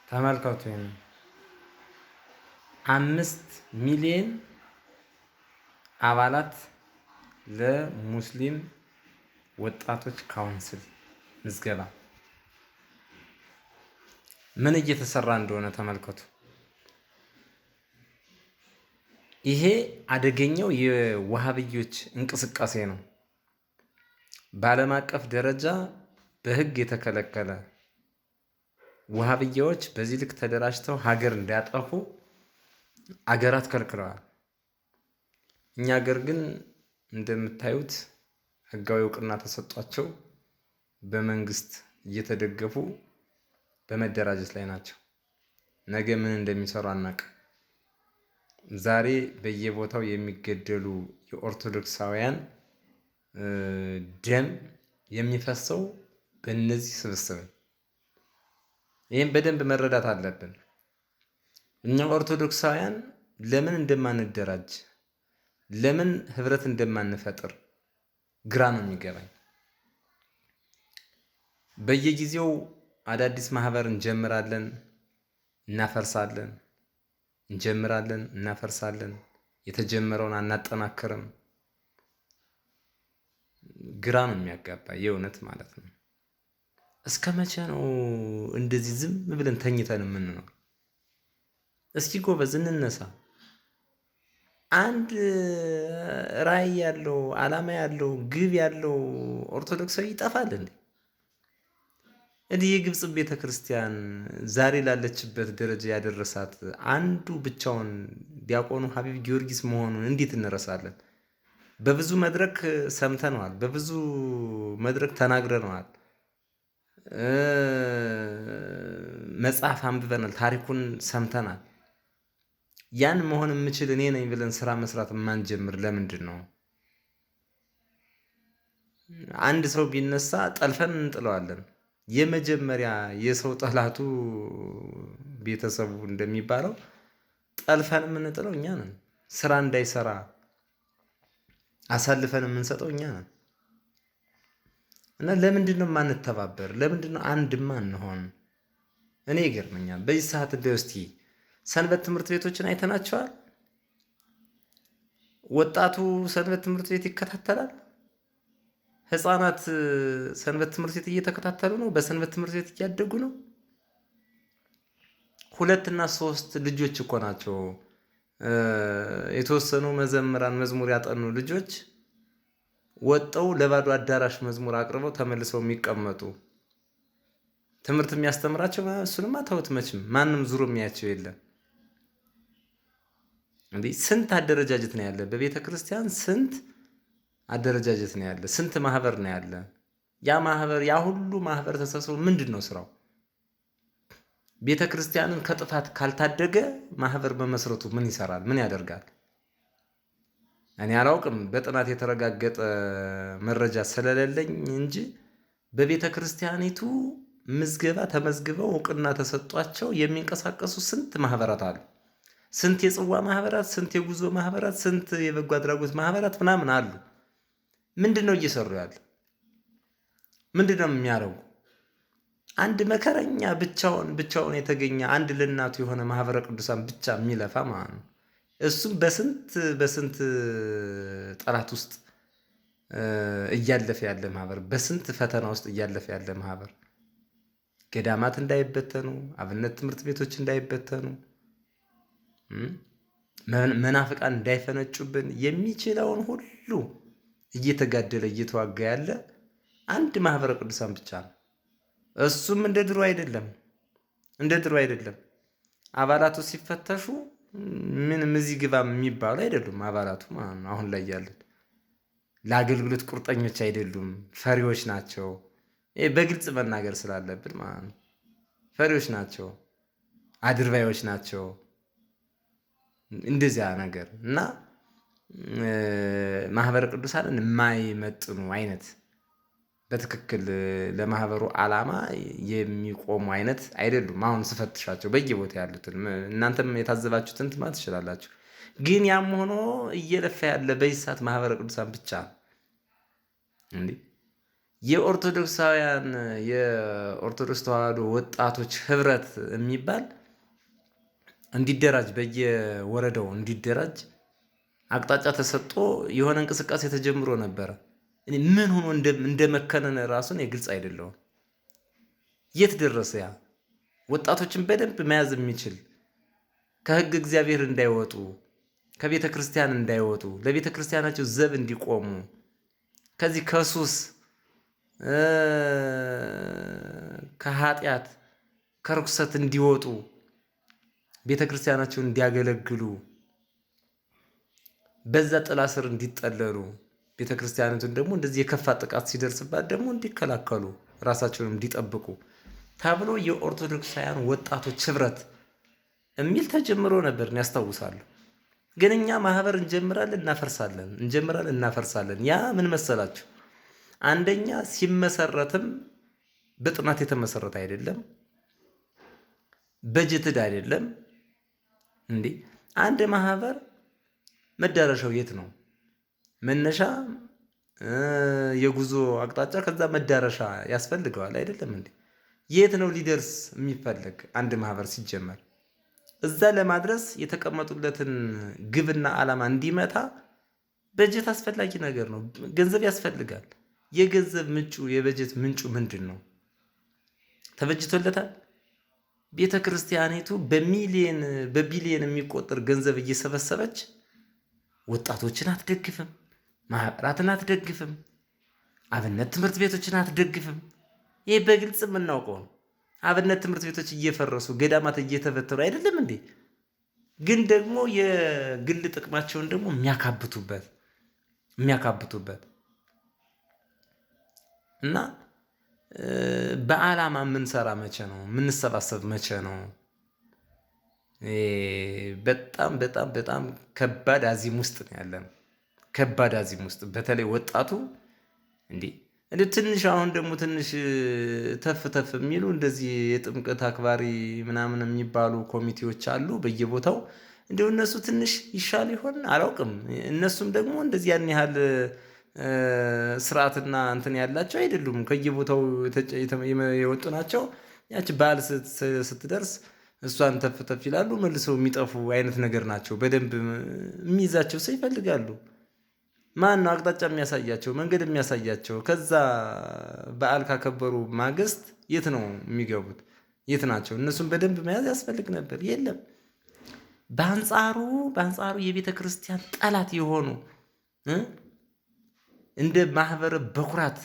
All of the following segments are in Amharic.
ተመልከቱ። 5 ሚሊዮን አባላት ለሙስሊም ወጣቶች ካውንስል ምዝገባ ምን እየተሰራ እንደሆነ ተመልከቱ። ይሄ አደገኛው የዋሃብዮች እንቅስቃሴ ነው። በዓለም አቀፍ ደረጃ በሕግ የተከለከለ ዋሃብያዎች በዚህ ልክ ተደራጅተው ሀገር እንዲያጠፉ አገራት ከልክለዋል። እኛ ሀገር ግን እንደምታዩት ህጋዊ እውቅና ተሰጧቸው በመንግስት እየተደገፉ በመደራጀት ላይ ናቸው። ነገ ምን እንደሚሰሩ አናውቅም። ዛሬ በየቦታው የሚገደሉ የኦርቶዶክሳውያን ደም የሚፈሰው በእነዚህ ስብስብ። ይህም በደንብ መረዳት አለብን። እኛ ኦርቶዶክሳውያን ለምን እንደማንደራጅ ለምን ህብረት እንደማንፈጥር ግራ ነው የሚገባኝ። በየጊዜው አዳዲስ ማህበር እንጀምራለን፣ እናፈርሳለን፣ እንጀምራለን፣ እናፈርሳለን። የተጀመረውን አናጠናክርም። ግራ ነው የሚያጋባ የእውነት ማለት ነው። እስከ መቼ ነው እንደዚህ ዝም ብለን ተኝተን የምንኖር? እስኪ ጎበዝ እንነሳ። አንድ ራዕይ ያለው ዓላማ ያለው ግብ ያለው ኦርቶዶክሳዊ ይጠፋል እንዴ? የግብፅ ቤተ ክርስቲያን ዛሬ ላለችበት ደረጃ ያደረሳት አንዱ ብቻውን ዲያቆኑ ሀቢብ ጊዮርጊስ መሆኑን እንዴት እንረሳለን? በብዙ መድረክ ሰምተነዋል፣ በብዙ መድረክ ተናግረነዋል፣ መጽሐፍ አንብበናል፣ ታሪኩን ሰምተናል። ያን መሆን የምችል እኔ ነኝ ብለን ስራ መስራት የማንጀምር ለምንድን ነው? አንድ ሰው ቢነሳ ጠልፈን እንጥለዋለን። የመጀመሪያ የሰው ጠላቱ ቤተሰቡ እንደሚባለው ጠልፈን የምንጥለው እኛ ነን። ስራ እንዳይሰራ አሳልፈን የምንሰጠው እኛ ነን። እና ለምንድን ነው የማንተባበር? ለምንድን ነው አንድ ማንሆን? እኔ ይገርመኛል። በዚህ ሰዓት እስቲ ሰንበት ትምህርት ቤቶችን አይተናቸዋል። ወጣቱ ሰንበት ትምህርት ቤት ይከታተላል። ህፃናት ሰንበት ትምህርት ቤት እየተከታተሉ ነው። በሰንበት ትምህርት ቤት እያደጉ ነው። 2 እና 3 ልጆች እኮ ናቸው። የተወሰኑ መዘምራን መዝሙር ያጠኑ ልጆች ወጠው ለባዶ አዳራሽ መዝሙር አቅርበው ተመልሰው የሚቀመጡ ትምህርት የሚያስተምራቸው እሱንማ ተውት። መቼም ማንም ዙሮ የሚያቸው የለም። እንዴ ስንት አደረጃጀት ነው ያለ በቤተ ክርስቲያን? ስንት አደረጃጀት ነው ያለ? ስንት ማህበር ነው ያለ? ያ ሁሉ ማህበር ተሰብስቦ ምንድን ነው ስራው? ቤተ ክርስቲያንን ከጥፋት ካልታደገ ማህበር በመስረቱ ምን ይሰራል? ምን ያደርጋል? እኔ አላውቅም። በጥናት የተረጋገጠ መረጃ ስለሌለኝ እንጂ በቤተ ክርስቲያኒቱ ምዝገባ ተመዝግበው እውቅና ተሰጧቸው የሚንቀሳቀሱ ስንት ማህበራት አሉ። ስንት የጽዋ ማህበራት፣ ስንት የጉዞ ማህበራት፣ ስንት የበጎ አድራጎት ማህበራት ምናምን አሉ። ምንድን ነው እየሰሩ ያለ? ምንድን ነው የሚያደርጉ? አንድ መከረኛ ብቻውን የተገኘ አንድ ለእናቱ የሆነ ማህበረ ቅዱሳን ብቻ የሚለፋ ማለት ነው። እሱም በስንት ጠላት ውስጥ እያለፈ ያለ ማህበር፣ በስንት ፈተና ውስጥ እያለፈ ያለ ማህበር። ገዳማት እንዳይበተኑ፣ አብነት ትምህርት ቤቶች እንዳይበተኑ፣ መናፍቃን እንዳይፈነጩብን የሚችለውን ሁሉ እየተጋደለ እየተዋጋ ያለ አንድ ማህበረ ቅዱሳን ብቻ ነው። እሱም እንደ ድሮ አይደለም። አባላቱ ሲፈተሹ ምንም እዚህ ግባ የሚባሉ አይደሉም። አባላቱ አሁን ላይ ያሉት ለአገልግሎት ቁርጠኞች አይደሉም፣ ፈሪዎች ናቸው። በግልጽ መናገር ስላለብን ማለት ነው። ፈሪዎች ናቸው፣ አድርባዮች ናቸው። እንደዚያ ነገር እና ማህበረ ቅዱሳንን የማይመጥኑ አይነት በትክክል ለማህበሩ ዓላማ የሚቆሙ አይነት አይደሉም። አሁን ስፈትሻቸው በየቦታ ያሉትን እናንተም የታዘባችሁትን ማለት ትችላላችሁ። ግን ያም ሆኖ እየለፋ ያለ በዚህ ሰዓት ማህበረ ቅዱሳን ብቻ ነው። እንዴ የኦርቶዶክሳውያን የኦርቶዶክስ ተዋህዶ ወጣቶች ህብረት የሚባል እንዲደራጅ በየወረዳው እንዲደራጅ አቅጣጫ ተሰጥቶ የሆነ እንቅስቃሴ ተጀምሮ ነበረ። እኔ ምን ሆኖ እንደመከነን ራሱን የግልጽ አይደለውም። የት ደረሰ? ያ ወጣቶችን በደንብ መያዝ የሚችል ከህግ እግዚአብሔር እንዳይወጡ፣ ከቤተ ክርስቲያን እንዳይወጡ፣ ለቤተ ክርስቲያናቸው ዘብ እንዲቆሙ፣ ከዚህ ከሱስ ከኃጢአት ከርኩሰት እንዲወጡ፣ ቤተ ክርስቲያናቸውን እንዲያገለግሉ፣ በዛ ጥላ ስር እንዲጠለሉ፣ ቤተ ክርስቲያናቱን ደግሞ እንደዚህ የከፋ ጥቃት ሲደርስባት ደግሞ እንዲከላከሉ፣ ራሳቸውን እንዲጠብቁ ተብሎ የኦርቶዶክሳውያን ወጣቶች ህብረት የሚል ተጀምሮ ነበር ያስታውሳሉ። ግን እኛ ማህበር እንጀምራለን እናፈርሳለን፣ እንጀምራለን እናፈርሳለን። ያ ምን መሰላችሁ? አንደኛ ሲመሰረትም በጥናት የተመሰረተ አይደለም፣ በጀትድ አይደለም። እንዴ አንድ ማህበር መዳረሻው የት ነው? መነሻ የጉዞ አቅጣጫ፣ ከዛ መዳረሻ ያስፈልገዋል አይደለም እንዴ? የት ነው ሊደርስ የሚፈልግ አንድ ማህበር ሲጀመር? እዛ ለማድረስ የተቀመጡለትን ግብና ዓላማ እንዲመታ በጀት አስፈላጊ ነገር ነው። ገንዘብ ያስፈልጋል። የገንዘብ ምንጩ የበጀት ምንጩ ምንድን ነው? ተበጅቶለታል? ቤተ ክርስቲያኒቱ በቢሊየን የሚቆጠር ገንዘብ እየሰበሰበች ወጣቶችን አትደግፍም፣ ማህበራትን አትደግፍም፣ አብነት ትምህርት ቤቶችን አትደግፍም። ይህ በግልጽ የምናውቀው ነው። አብነት ትምህርት ቤቶች እየፈረሱ ገዳማት እየተበተሩ አይደለም እንዴ? ግን ደግሞ የግል ጥቅማቸውን ደግሞ የሚያካብቱበት እና በዓላማ የምንሰራ መቼ ነው? የምንሰባሰብ መቼ ነው? በጣም በጣም በጣም ከባድ አዚም ውስጥ ነው ያለነው። ከባድ አዚም ውስጥ በተለይ ወጣቱ እንዴ ትንሽ አሁን ደግሞ ትንሽ ተፍ ተፍ የሚሉ እንደዚህ የጥምቀት አክባሪ ምናምን የሚባሉ ኮሚቴዎች አሉ በየቦታው። እንዲሁ እነሱ ትንሽ ይሻል ይሆን አላውቅም። እነሱም ደግሞ እንደዚህ ያን ያህል ስርዓትና እንትን ያላቸው አይደሉም። ከየቦታው የወጡ ናቸው። ያቺ በዓል ስትደርስ እሷን ተፍ ተፍ ይላሉ፣ መልሰው የሚጠፉ አይነት ነገር ናቸው። በደንብ የሚይዛቸው ሰው ይፈልጋሉ። ማን ነው አቅጣጫ የሚያሳያቸው፣ መንገድ የሚያሳያቸው? ከዛ በዓል ካከበሩ ማግስት የት ነው የሚገቡት? የት ናቸው? እነሱን በደንብ መያዝ ያስፈልግ ነበር። የለም። በአንጻሩ የቤተ ክርስቲያን ጠላት የሆኑ እንደ ማህበረ በኩራት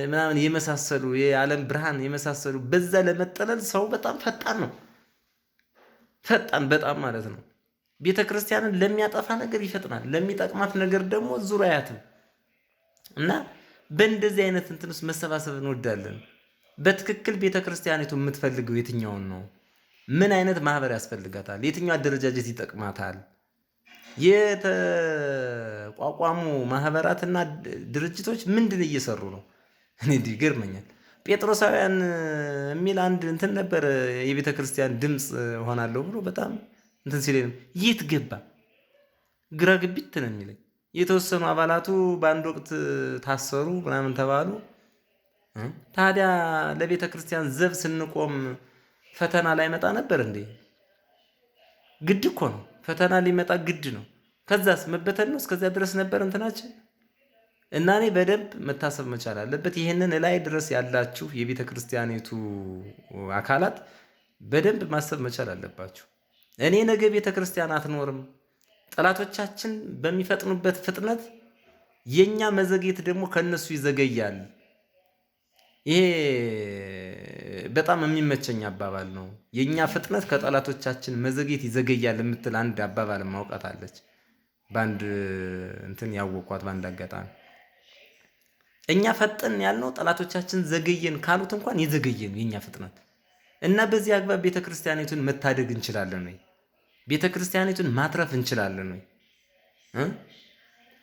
ምናምን የመሳሰሉ የዓለም ብርሃን የመሳሰሉ በዛ ለመጠለል ሰው በጣም ፈጣን ነው። ፈጣን በጣም ማለት ነው። ቤተ ክርስቲያንን ለሚያጠፋ ነገር ይፈጥናል፣ ለሚጠቅማት ነገር ደግሞ ዙር አያትም። እና በእንደዚህ አይነት እንትን ውስጥ መሰባሰብ እንወዳለን። በትክክል ቤተ ክርስቲያኒቱ የምትፈልገው የትኛውን ነው? ምን አይነት ማህበር ያስፈልጋታል? የትኛው አደረጃጀት ይጠቅማታል? የተቋቋሙ ማህበራትና ድርጅቶች ምንድን እየሰሩ ነው? እኔ ይገርመኛል። ጴጥሮሳውያን የሚል አንድ እንትን ነበር፣ የቤተ ክርስቲያን ድምፅ ሆናለሁ ብሎ በጣም እንትን ሲል የት ገባ? ግራ ግቢት ነው የሚለኝ። የተወሰኑ አባላቱ በአንድ ወቅት ታሰሩ ምናምን ተባሉ። ታዲያ ለቤተ ክርስቲያን ዘብ ስንቆም ፈተና ላይመጣ ነበር እንዴ? ግድ እኮ ነው። ፈተና ሊመጣ ግድ ነው። ከዛስ መበተን ነው። እስከዚያ ድረስ ነበር እንትናችን እና እኔ በደንብ መታሰብ መቻል አለበት። ይህንን ላይ ድረስ ያላችሁ የቤተ ክርስቲያኒቱ አካላት በደንብ ማሰብ መቻል አለባችሁ። እኔ ነገ ቤተ ክርስቲያን አትኖርም፣ ጠላቶቻችን በሚፈጥኑበት ፍጥነት የኛ መዘግየት ደግሞ ከነሱ ይዘገያል። ይሄ በጣም የሚመቸኝ አባባል ነው። የኛ ፍጥነት ከጠላቶቻችን መዘግየት ይዘገያል የምትል አንድ አባባል ማውቃት አለች። በአንድ እንትን ያወቋት በአንድ አጋጣሚ እኛ ፈጠን ያልነው ጠላቶቻችን ዘገየን ካሉት እንኳን የዘገየን የኛ ፍጥነት እና በዚህ አግባብ ቤተ ክርስቲያኒቱን መታደግ እንችላለን ወይ? ቤተ ክርስቲያኒቱን ማትረፍ እንችላለን ወይ?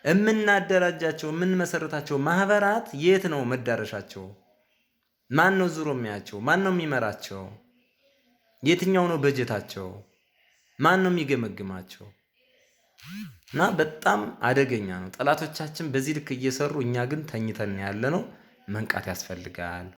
የምናደራጃቸው የምንመሰረታቸው ማህበራት የት ነው መዳረሻቸው? ማን ነው ዙሮ የሚያቸው? ማን ነው የሚመራቸው? የትኛው ነው በጀታቸው? ማን ነው የሚገመግማቸው? እና በጣም አደገኛ ነው። ጠላቶቻችን በዚህ ልክ እየሰሩ እኛ ግን ተኝተን ያለ ነው። መንቃት ያስፈልጋል።